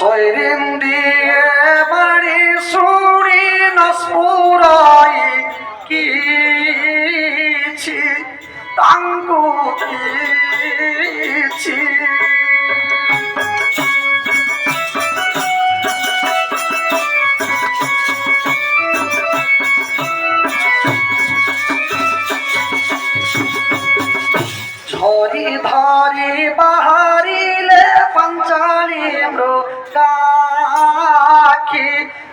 শৈরিন দিয়ে বাড়ি সুরি নসপুরাই কিছি তাঙ্কু কিছি ঝরি ধরি বাহারিলে পঞ্চালি মৃগাখি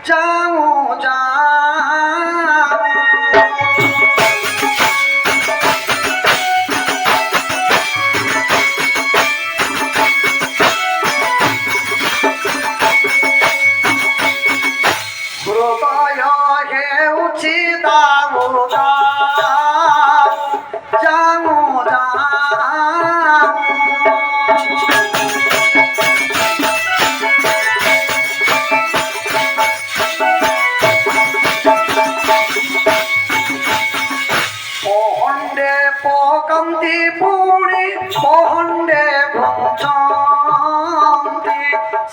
যাও যা হৃদয় হেউছি দাও যা যাও যা পহন্ডে পকান্তি পুরি পহন্ডে ঘুমচান্তি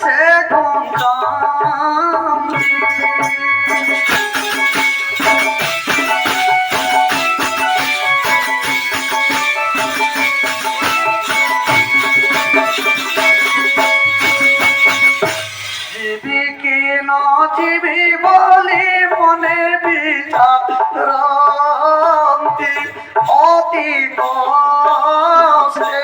সে ঘুমচান্তি জীবি কি ন জীবি বলি মনে বিচারান্তি অতি কষ্টে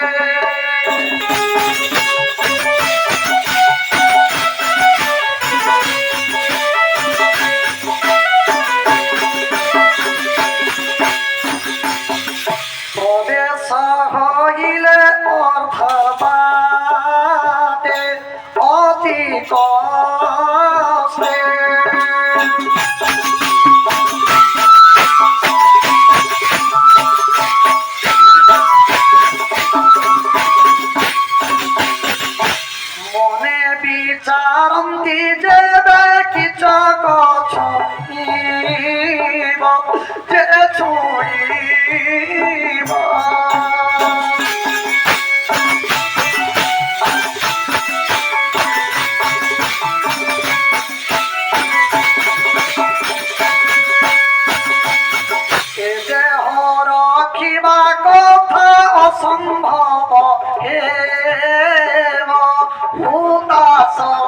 প্রবেশ হইলে অর্ধবাটে অতি কষ্টে মনে বিচারন্তি যেবে কিছ ছুঁইব যে ছুঁইব এ দেহ রখিবা কথা অসম্ভব হেব হুতাসনে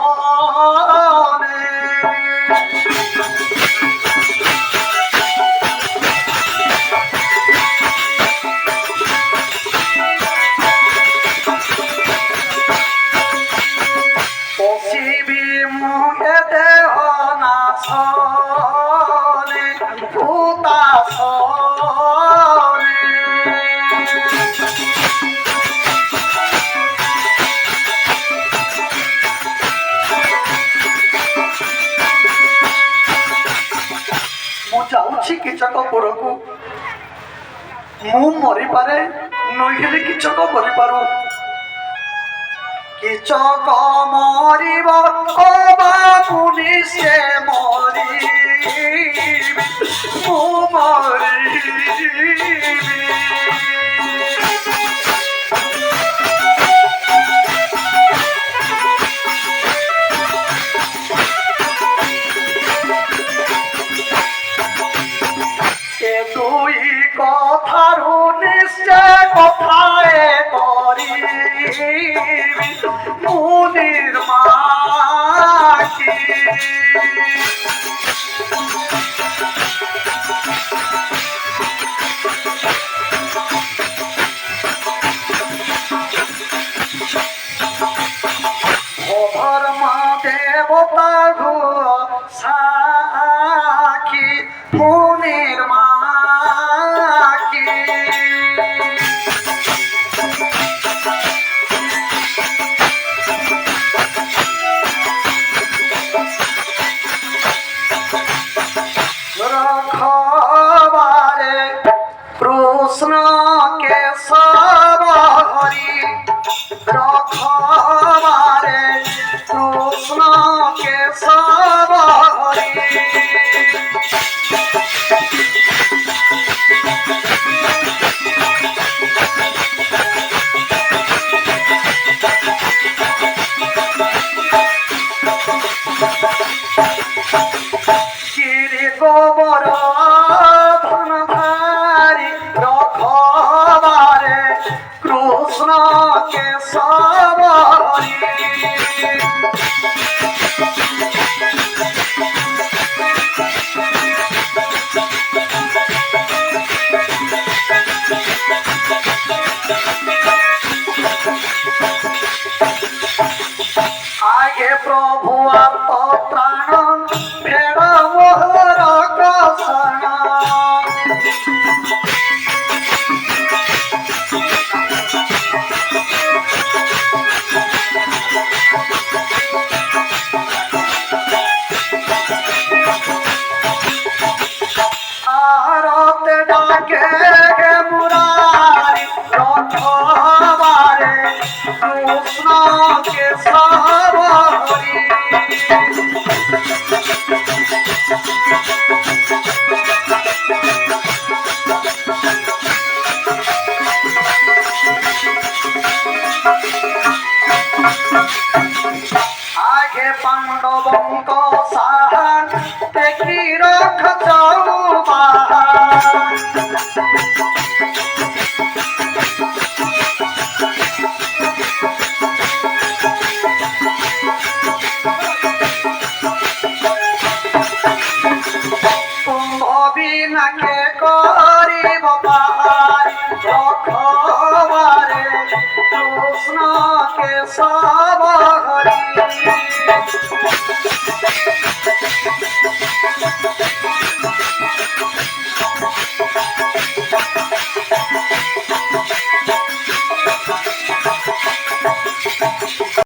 পশিবি মুখে দেহ নাশনে হুতাসনে ମୁଁ ଯାଉଛି କିଚକ ପୁରକୁ ମୁଁ ମରିପାରେ ନହେଲେ କିଚକ ମରିପାରୁ କିଚକ ମରିବ ଅବା ପୁଣି ସେ ମରିବି ମୁଁ ମରିବି এ দুই কথারু নিশ্চয় কথায় করিবি মুনির মাকি ধর্মা দেবতা ঘো সাক্ষী মুনির মাকি রখবারে কৃষ্ণ কেশব হরি রখবারে কৃষ্ণ কেশব হরি প্রভু আত্ম ত্রাণ ফের মোহর কষণ আরতে ডাকে গে মুরারি রথবারে কৃষ্ণ কেশব হরি আগে পাণ্ডবঙ্ক সাহান দেখি রখ চৌবাহান কুম্ভবিনাকে করিব পারি রখবারে কৃষ্ণ কেশব